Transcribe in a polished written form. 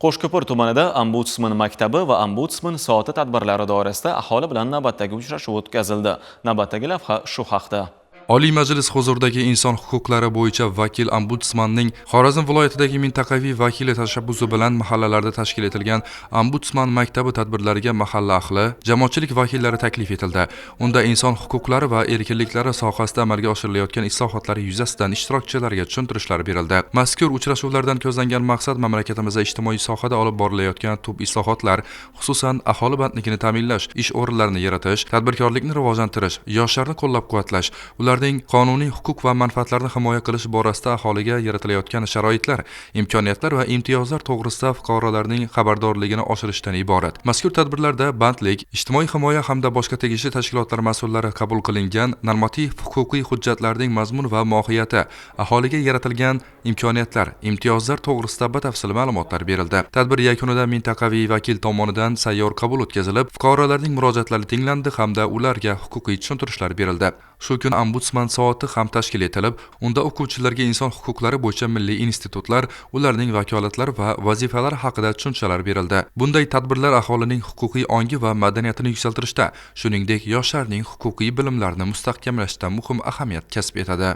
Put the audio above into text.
Qo'shko'pir tumanida Ombudsman maktabi va Ombudsman soati tadbirlari doirasida aholi bilan navbatdagi uchrashuv o'tkazildi. Navbatdagi lavha shu haqda. Oliy Majlis huzuridagi inson huquqlari bo'yicha vakil ombudsmanning Xorazm viloyatidagi mintaqaviy vakili tashabbusi bilan mahallalarda tashkil etilgan Ombudsman maktabi tadbirlariga mahalla ahli, jamoatchilik vakillari taklif etildi. Unda inson huquqlari va erkinliklari sohasida amalga oshirilayotgan islohotlar yuzasidan ishtirokchilarga tushuntirishlar berildi. Mazkur uchrashuvlardan ko'zlangan maqsad mamlakatimizda ijtimoiy sohada olib borilayotgan tub islohotlar, xususan aholi bandligini ta'minlash, ish o'rinlarini yaratish, tadbirkorlikni rivojlantirish, yoshlarni qo'llab-quvvatlash, ularning qonuniy huquq va manfaatlarini himoya qilish borasida aholiga yaratilayotgan sharoitlar, imkoniyatlar va imtiyozlar to'g'risida fuqarolarning xabardorligini oshirishdan iborat. Mazkur tadbirlarda bandlik, ijtimoiy himoya hamda boshqa tegishli tashkilotlar mas'ullari qabul qilingan normativ-huquqiy hujjatlarning mazmun va mohiyati, aholiga yaratilgan imkoniyatlar, imtiyozlar to'g'risida batafsil ma'lumotlar berildi. Tadbir yakunida mintaqaviy vakil tomonidan sayyor qabul o'tkazilib, fuqarolarning murojaatlari tinglandi hamda ularga huquqiy tushuntirishlar berildi. Shu kun Ombudsman soati ham tashkil etilib, unda o'quvchilarga inson huquqlari bo'yicha milliy institutlar, ularning vakolatlari va vazifalari haqida tushunchalar berildi. Bunday tadbirlar aholining huquqiy ongi va madaniyatini yuksaltirishda, shuningdek, yoshlarning huquqiy bilimlarini mustahkamlashda muhim ahamiyat kasb etadi.